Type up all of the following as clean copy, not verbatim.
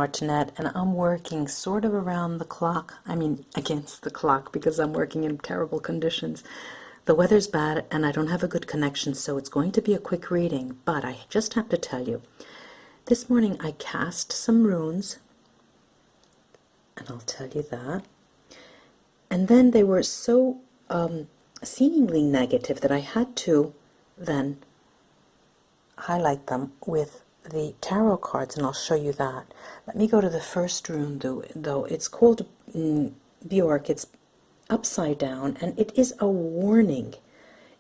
Martinette, and I'm working sort of around the clock. I mean, against the clock, because I'm working in terrible conditions. The weather's bad and I don't have a good connection, so it's going to be a quick reading, but I just have to tell you, this morning I cast some runes, and I'll tell you that, and then they were so seemingly negative that I had to then highlight them with the tarot cards, and I'll show you that. Let me go to the first rune, though. It's called Bjork. It's upside down, and it is a warning.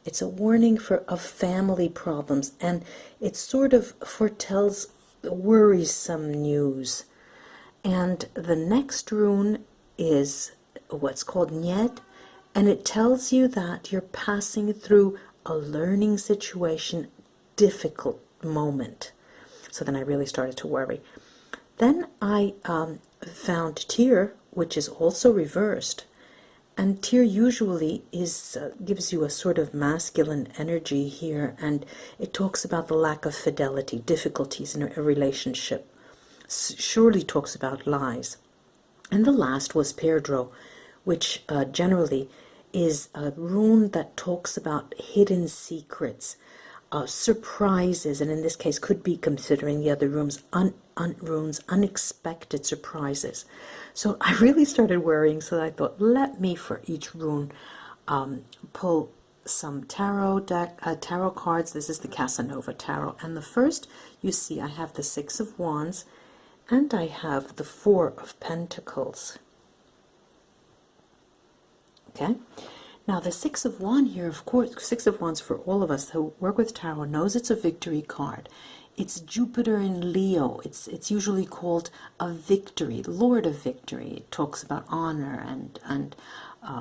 It's a warning of family problems, and it sort of foretells worrisome news. And the next rune is what's called Nyed, and it tells you that you're passing through a learning situation, difficult moment. So then I really started to worry. Then I found Tyr, which is also reversed. And Tyr usually gives you a sort of masculine energy here, and it talks about the lack of fidelity, difficulties in a relationship. Surely talks about lies. And the last was Perdro, which generally is a rune that talks about hidden secrets, surprises, and in this case could be, considering the other runes, unexpected surprises. So I really started worrying, so I thought, let me, for each rune, pull some tarot cards. This is the Casanova Tarot, and the first, you see, I have the Six of Wands, and I have the Four of Pentacles. Okay? Now, the Six of Wands here, of course, Six of Wands for all of us who work with tarot knows it's a victory card. It's Jupiter in Leo. It's usually called a victory, Lord of Victory. It talks about honor and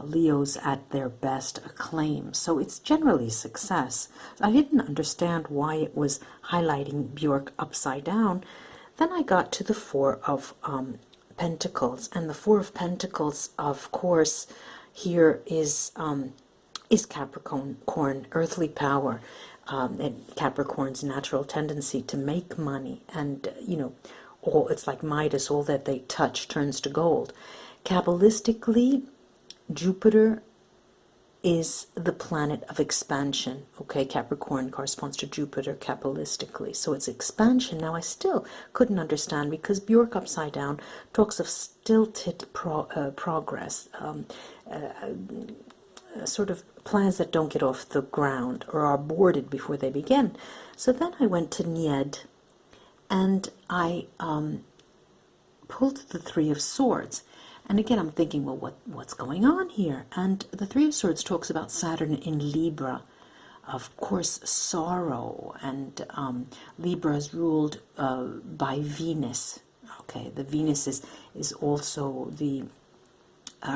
Leos at their best acclaim. So it's generally success. I didn't understand why it was highlighting Bjork upside down. Then I got to the Four of Pentacles, and the Four of Pentacles, of course, here is Capricorn, earthly power, and Capricorn's natural tendency to make money, and it's like Midas, all that they touch turns to gold. Kabbalistically, Jupiter is the planet of expansion. Okay, Capricorn corresponds to Jupiter Kabbalistically, so it's expansion. Now, I still couldn't understand, because Bjork upside down talks of stilted progress, sort of plans that don't get off the ground or are aborted before they begin. So then I went to Nyed, and I pulled the Three of Swords. And again, I'm thinking, well, what's going on here? And the Three of Swords talks about Saturn in Libra, of course, sorrow, and Libra is ruled by Venus. Okay, the Venus is also the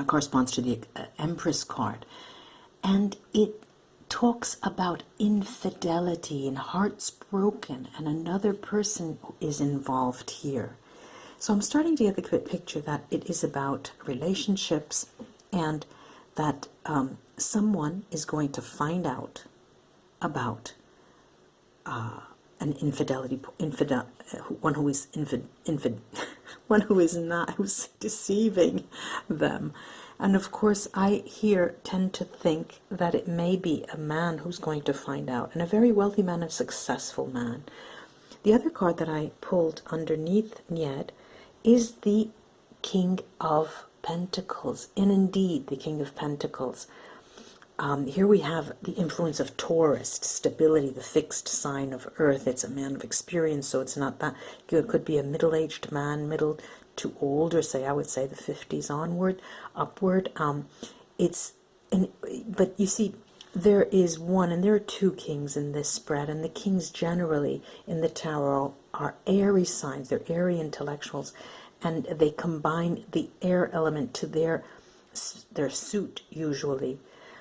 corresponds to the Empress card, and it talks about infidelity and hearts broken, and another person is involved here. So I'm starting to get the picture that it is about relationships, and that someone is going to find out about an infidelity, one who is one who is not, who's deceiving them. And of course, I here tend to think that it may be a man who's going to find out, and a very wealthy man, a successful man. The other card that I pulled underneath Nyed is the King of Pentacles, and indeed the King of Pentacles Here we have the influence of Taurus, stability, the fixed sign of Earth. It's a man of experience, so it's not that. It could be a middle-aged man, middle to older, say, I would say the 50s onward, upward. But you see, there is one, and there are two kings in this spread, and the kings generally in the tarot are airy signs. They're airy intellectuals, and they combine the air element to their suit usually.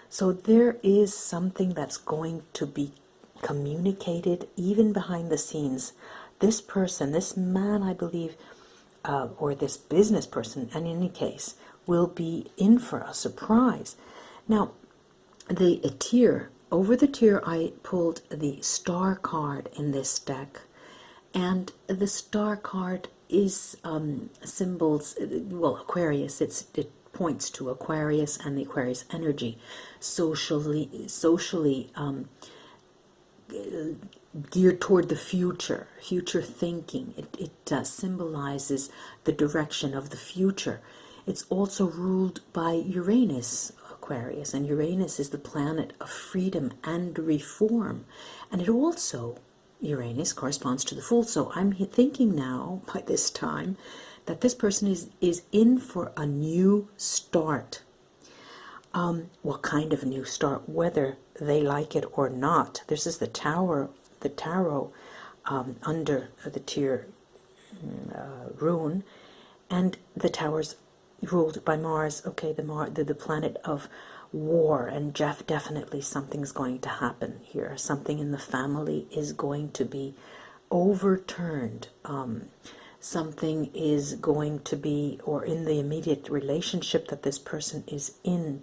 So there is something that's going to be communicated even behind the scenes. This person, this man, I believe, or this business person, in any case, will be in for a surprise. Now, over the tier, I pulled the star card in this deck, and the star card is symbols, well, Aquarius, it points to Aquarius and the Aquarius energy, socially geared toward the future thinking. It symbolizes the direction of the future. It's also ruled by Uranus, Aquarius, and Uranus is the planet of freedom and reform. And it also, Uranus corresponds to the Fool. So I'm thinking now, by this time, that this person is in for a new start. What kind of new start? Whether they like it or not. This is the tarot under the tier Rune, and the tower's ruled by Mars. Okay, the planet of war, and definitely something's going to happen here. Something in the family is going to be overturned. Something is going to be, or in the immediate relationship that this person is in.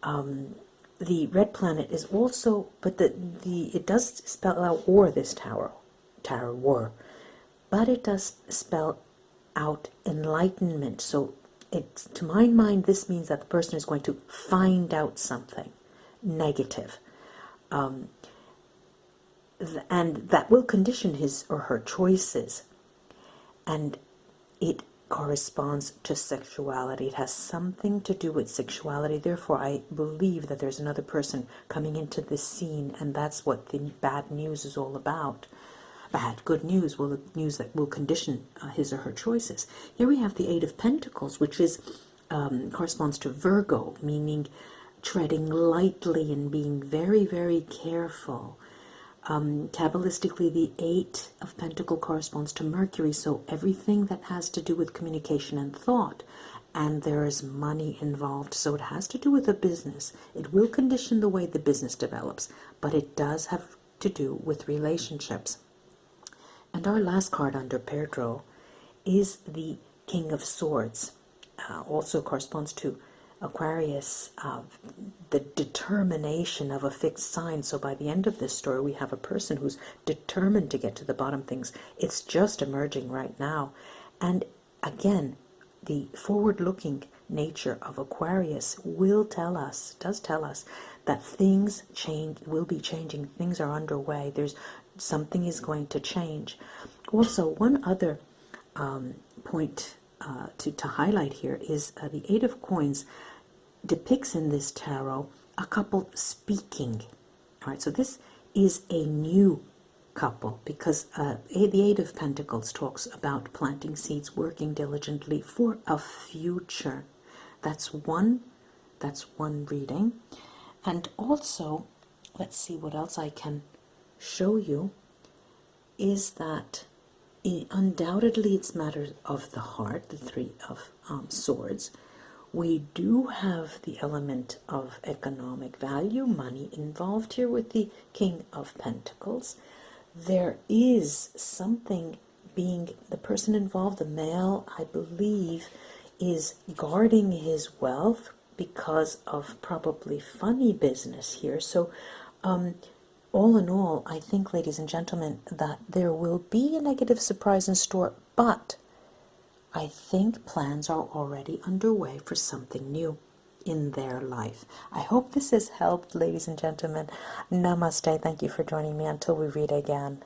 The red planet is also, but it does spell out war, this tarot war, but it does spell out enlightenment. So it's, to my mind, this means that the person is going to find out something negative, and that will condition his or her choices. And it corresponds to sexuality. It has something to do with sexuality. Therefore, I believe that there's another person coming into this scene, and that's what the bad news is all about. Good news, well, the news that will condition his or her choices. Here we have the Eight of Pentacles, which is corresponds to Virgo, meaning treading lightly and being very, very careful. Kabbalistically, the Eight of Pentacles corresponds to Mercury, so everything that has to do with communication and thought, and there is money involved, so it has to do with a business. It will condition the way the business develops, but it does have to do with relationships. And our last card under pair draw is the King of Swords, also corresponds to Aquarius, the determination of a fixed sign. So by the end of this story, we have a person who's determined to get to the bottom of things. It's just emerging right now. And again, the forward-looking nature of Aquarius does tell us that things will be changing. Things are underway. Something is going to change. Also, one other point to highlight here is the Eight of Coins depicts in this tarot a couple speaking. All right, so this is a new couple, because the Eight of Pentacles talks about planting seeds, working diligently for a future. That's one reading. And also, let's see what else I can show you, is that undoubtedly it's matters of the heart, the Three of Swords. We do have the element of economic value, money involved here with the King of Pentacles. There is something the person involved, the male, I believe, is guarding his wealth because of probably funny business here. So all in all, I think, ladies and gentlemen, that there will be a negative surprise in store, but I think plans are already underway for something new in their life. I hope this has helped, ladies and gentlemen. Namaste. Thank you for joining me until we read again.